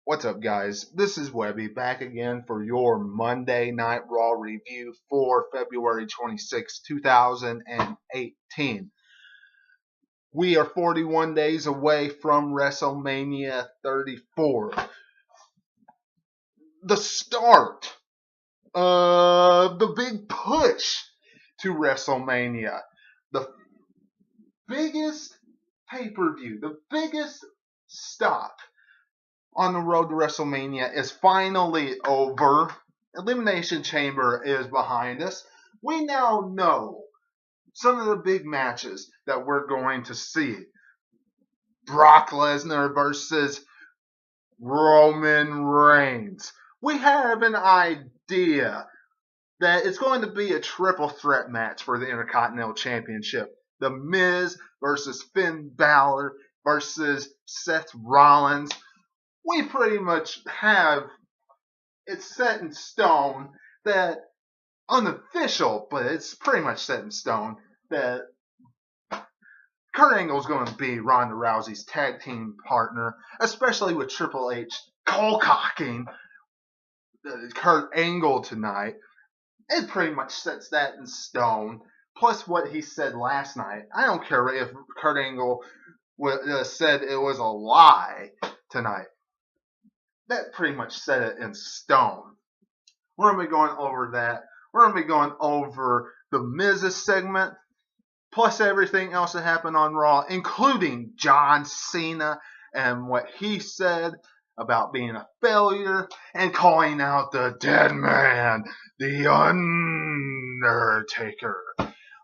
What's up, guys? This is Webby back again for your Monday Night Raw review for February 26, 2018. We are 41 days away from WrestleMania 34. The start of the big push to WrestleMania. The biggest pay-per-view, the biggest stop on the road to WrestleMania is finally over. Elimination Chamber is behind us. We now know some of the big matches that we're going to see. Brock Lesnar versus Roman Reigns. We have an idea that it's going to be a triple threat match for the Intercontinental Championship. The Miz versus Finn Balor versus Seth Rollins. We pretty much have it set in stone that unofficial, but it's pretty much set in stone that Kurt Angle is going to be Ronda Rousey's tag team partner, especially with Triple H cold-cocking Kurt Angle tonight. It pretty much sets that in stone. Plus what he said last night. I don't care if Kurt Angle said it was a lie tonight. That pretty much set it in stone. We're going to be going over that. We're going to be going over the Miz's segment, plus everything else that happened on Raw, including John Cena and what he said about being a failure and calling out the dead man, the Undertaker.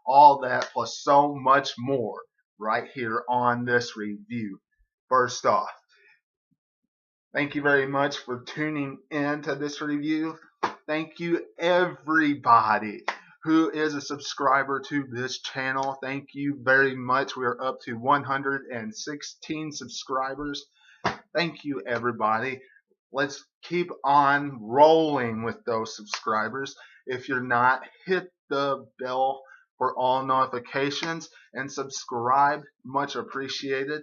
All that plus so much more right here on this review. First off, thank you very much for tuning in to this review. Thank you, everybody who is a subscriber to this channel. Thank you very much. We are up to 116 subscribers. Thank you, everybody. Let's keep on rolling with those subscribers. If you're not, hit the bell for all notifications and subscribe. Much appreciated.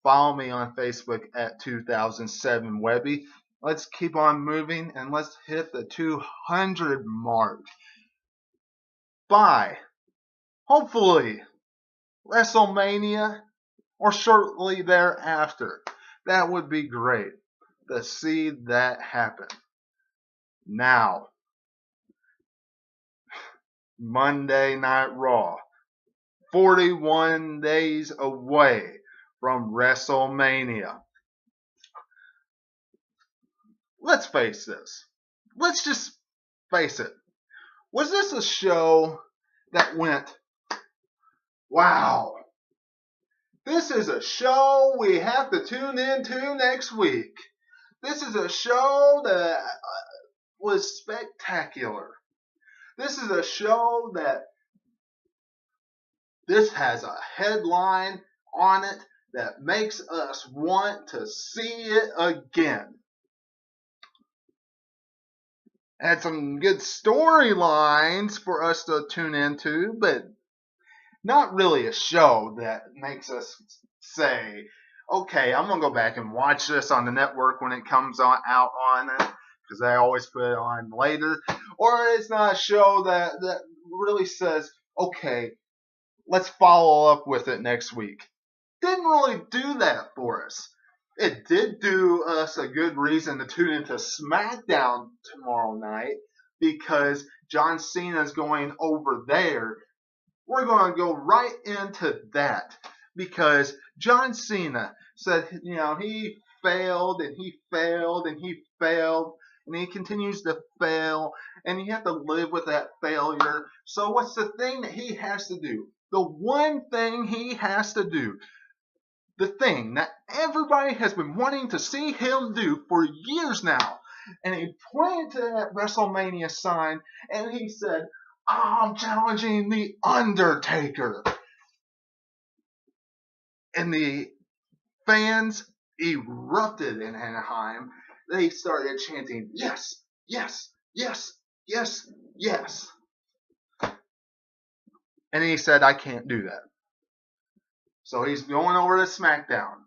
Follow me on Facebook at 2007 Webby. Let's keep on moving and let's hit the 200 mark by hopefully WrestleMania or shortly thereafter. That would be great to see that happen. Now, Monday Night Raw, 41 days away from WrestleMania. Let's face this. Let's just face it. Was this a show that went, wow, this is a show we have to tune into next week. This is a show that was spectacular. This is a show that this has a headline on it that makes us want to see it again. Had some good storylines for us to tune into, but not really a show that makes us say, okay, I'm going to go back and watch this on the network when it comes out on it, because they always put it on later. Or it's not a show that really says, okay, let's follow up with it next week. Didn't really do that for us. It did do us a good reason to tune into SmackDown tomorrow night because John Cena is going over there. We're going to go right into that because John Cena said, he failed and he failed and he failed and he continues to fail and you have to live with that failure. So what's the thing that he has to do? The one thing he has to do, the thing that everybody has been wanting to see him do for years now. And he pointed to that WrestleMania sign and he said, I'm challenging the Undertaker. And the fans erupted in Anaheim. They started chanting, yes, yes, yes, yes, yes. And he said, I can't do that. So he's going over to SmackDown.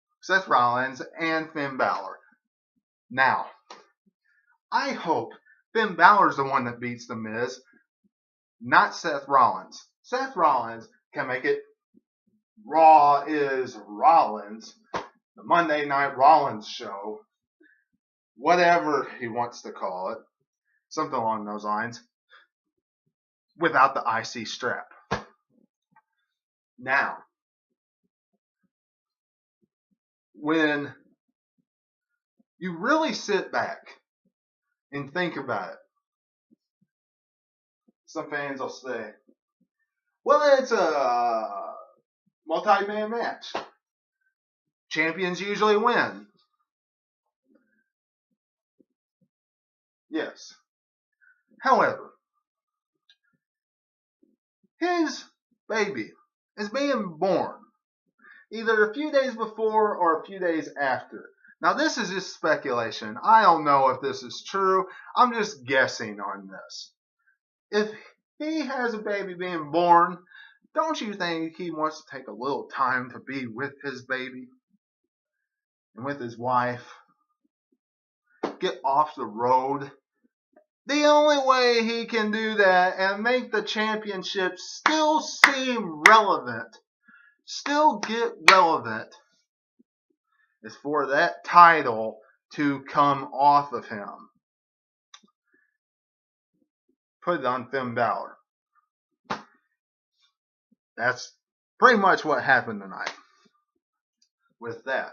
Seth Rollins and Finn Balor. Now, I hope Finn Balor's the one that beats The Miz, not Seth Rollins. Seth Rollins can make it Raw is Rollins, the Monday Night Rollins show, whatever he wants to call it, something along those lines, without the IC strap. Now, when you really sit back and think about it, some fans will say, well, it's a multi-man match. Champions usually win. Yes. However, his baby is being born either a few days before or a few days after. Now, this is just speculation. I don't know if this is true. I'm just guessing on this. If he has a baby being born, don't you think he wants to take a little time to be with his baby and with his wife? Get off the road. The only way he can do that and make the championship still seem relevant, still get relevant, is for that title to come off of him. Put it on Finn Balor. That's pretty much what happened tonight with that.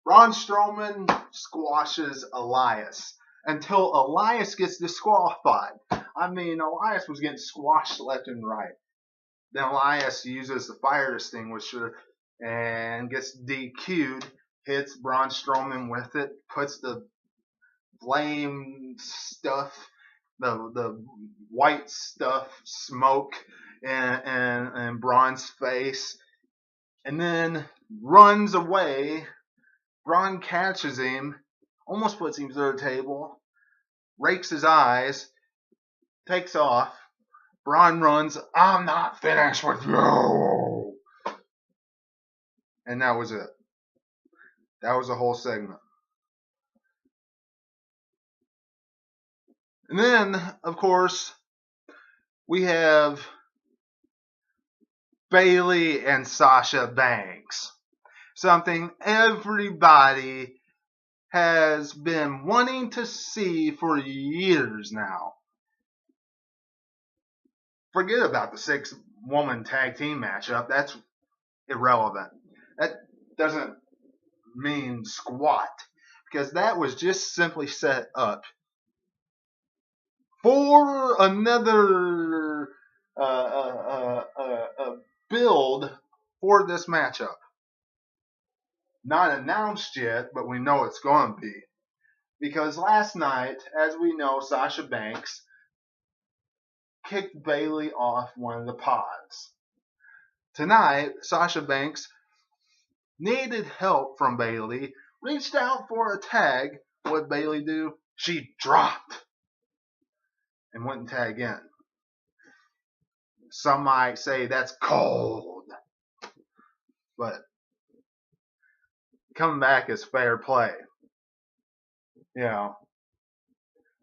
Braun Strowman squashes Elias until Elias gets disqualified. I mean, Elias was getting squashed left and right. Then Elias uses the fire extinguisher and gets DQ'd, hits Braun Strowman with it, puts the flame stuff, the white stuff, smoke in Braun's face, and then runs away. Braun catches him, almost puts him through the table, rakes his eyes, takes off. Braun runs, I'm not finished with you. And that was it. That was the whole segment. And then, of course, we have Bayley and Sasha Banks. Something everybody has been wanting to see for years now. Forget about the 6-woman tag team matchup. That's irrelevant. That doesn't mean squat, because that was just simply set up for another build for this matchup. Not announced yet, but we know it's going to be. Because last night, as we know, Sasha Banks kicked Bayley off one of the pods. Tonight, Sasha Banks needed help from Bayley, reached out for a tag. What did Bayley do? She dropped and wouldn't tag in. Some might say that's cold, but coming back is fair play. You know,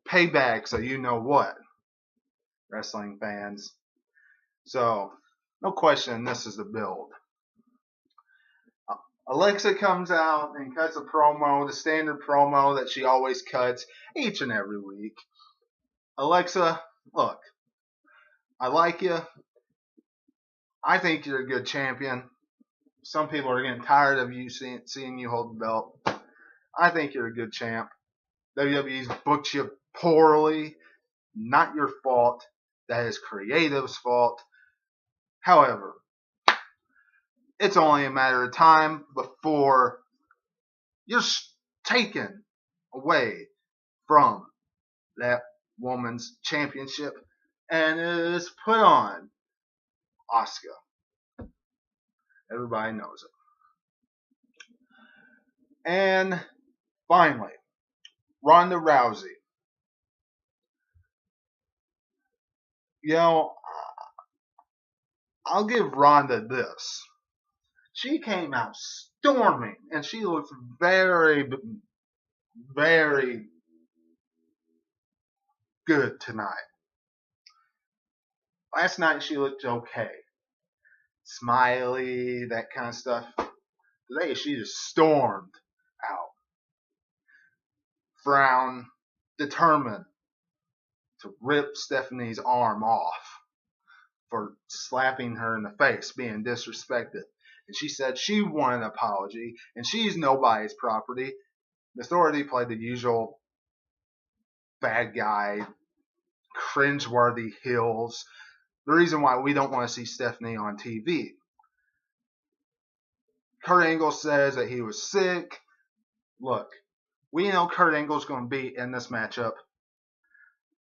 payback, so you know what, wrestling fans. So, no question, this is the build. Alexa comes out and cuts a promo, the standard promo that she always cuts each and every week. Alexa, look, I like you. I think you're a good champion. Some people are getting tired of you seeing you hold the belt. I think you're a good champ. WWE's booked you poorly. Not your fault. That is creative's fault. However, it's only a matter of time before you're taken away from that woman's championship and it is put on Asuka. Everybody knows it. And finally, Ronda Rousey. You know, I'll give Ronda this. She came out storming, and she looks very, very good tonight. Last night she looked okay, smiley, that kind of stuff. Today she just stormed out, frown, determined to rip Stephanie's arm off for slapping her in the face, being disrespected. And she said she wanted an apology, and she's nobody's property. The Authority played the usual bad guy, cringeworthy heels. The reason why we don't want to see Stephanie on TV. Kurt Angle says that he was sick. Look, we know Kurt Angle's going to be in this matchup.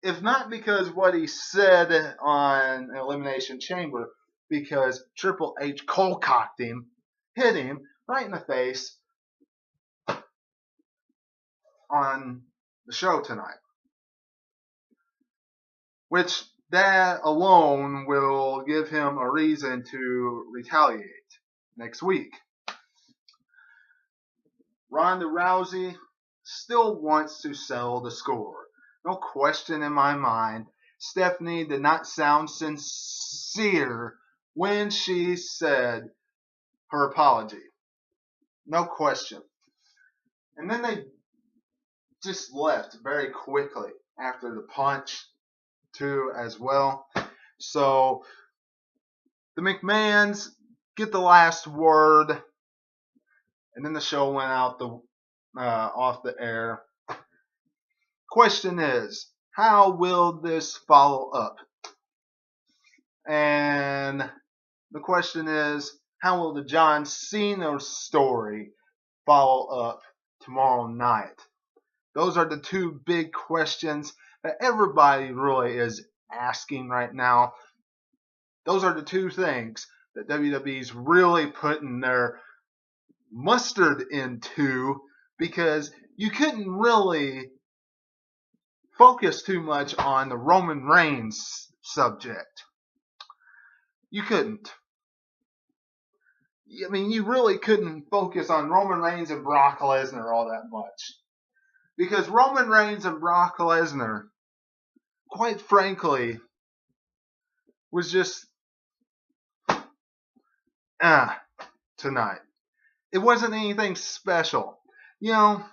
If not because what he said on Elimination Chamber, because Triple H cold-cocked him, hit him right in the face on the show tonight. Which, that alone will give him a reason to retaliate next week. Ronda Rousey still wants to settle the score. No question in my mind. Stephanie did not sound sincere when she said her apology. No question. And then they just left very quickly after the punch too as well. So the McMahons get the last word, and then the show went out off the air. Question is, how will this follow up? And the question is, how will the John Cena story follow up tomorrow night? Those are the two big questions that everybody really is asking right now. Those are the two things that WWE's really putting their mustard into, because you couldn't really focus too much on the Roman Reigns subject. You couldn't. I mean, you really couldn't focus on Roman Reigns and Brock Lesnar all that much. Because Roman Reigns and Brock Lesnar, quite frankly, was just tonight. It wasn't anything special. You know,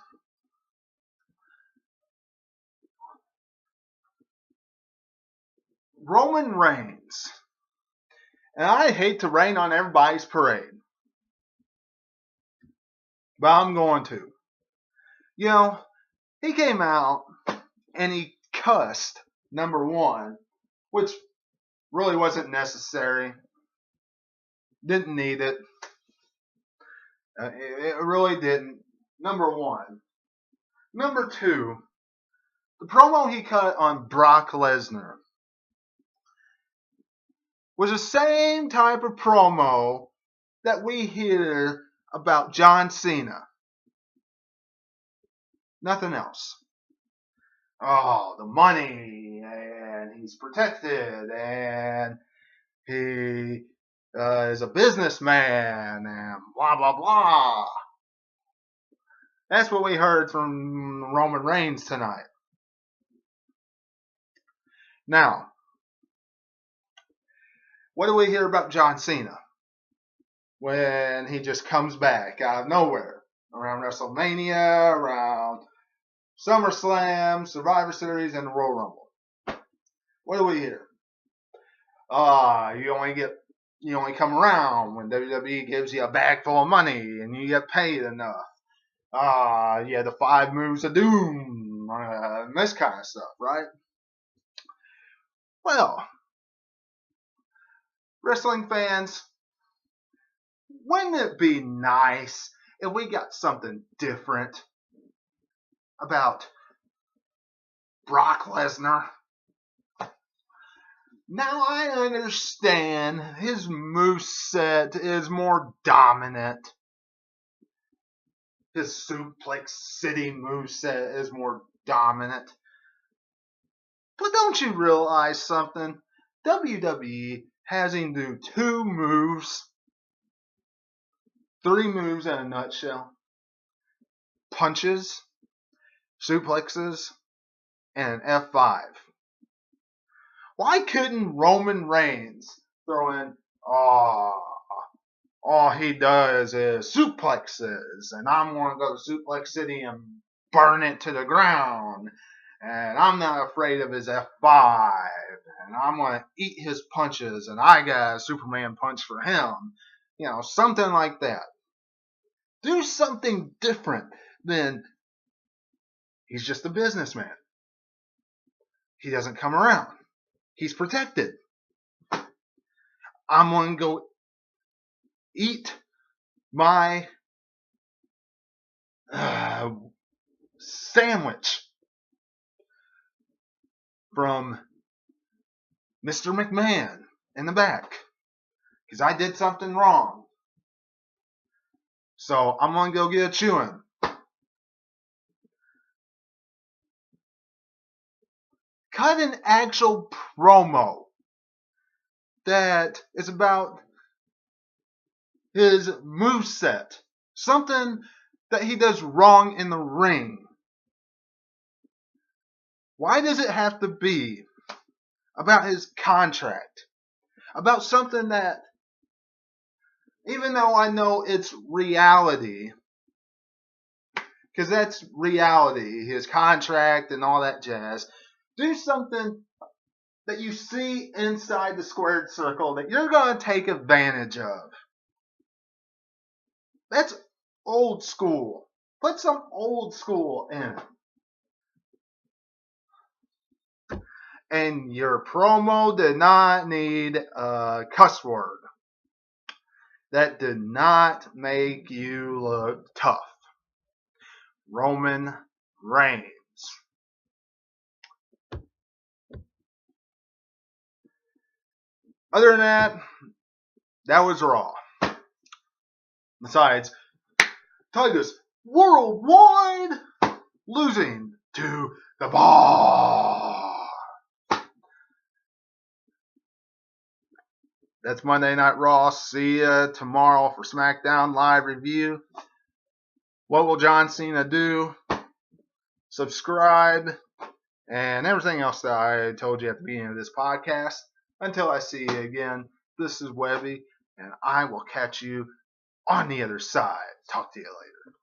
Roman Reigns, and I hate to rain on everybody's parade, but I'm going to. You know, he came out and he cussed, number one, which really wasn't necessary. Didn't need it. It really didn't. Number one. Number two, the promo he cut on Brock Lesnar was the same type of promo that we hear about John Cena. Nothing else. Oh, the money, and he's protected, and he is a businessman, and blah, blah, blah. That's what we heard from Roman Reigns tonight. Now, what do we hear about John Cena when he just comes back out of nowhere? Around WrestleMania, around SummerSlam, Survivor Series, and the Royal Rumble. What do we hear? You only come around when WWE gives you a bag full of money and you get paid enough. The 5 moves of doom, and this kind of stuff, right? Well, wrestling fans, wouldn't it be nice if we got something different about Brock Lesnar? Now I understand his moveset is more dominant. His suplex city moveset is more dominant. But don't you realize something? WWE has him do 2 moves Three moves in a nutshell: punches, suplexes, and an F5. Why couldn't Roman Reigns throw in, all he does is suplexes, and I'm going to go to Suplex City and burn it to the ground, and I'm not afraid of his F5, and I'm going to eat his punches, and I got a Superman punch for him. Something like that. Do something different than he's just a businessman. He doesn't come around. He's protected. I'm going to go eat my sandwich from Mr. McMahon in the back because I did something wrong. So I'm going to go get a chewing. Cut an actual promo that is about his moveset. Something that he does wrong in the ring. Why does it have to be about his contract? About something that, even though I know it's reality, because that's reality, his contract and all that jazz, do something that you see inside the squared circle that you're going to take advantage of. That's old school. Put some old school in it. And your promo did not need a cuss word. That did not make you look tough. Roman Reigns. Other than that was Raw. Besides, Titus worldwide losing to the Bar. That's Monday Night Raw. See ya tomorrow for SmackDown Live review. What will John Cena do? Subscribe and everything else that I told you at the beginning of this podcast. Until I see you again, this is Webby, and I will catch you on the other side. Talk to you later.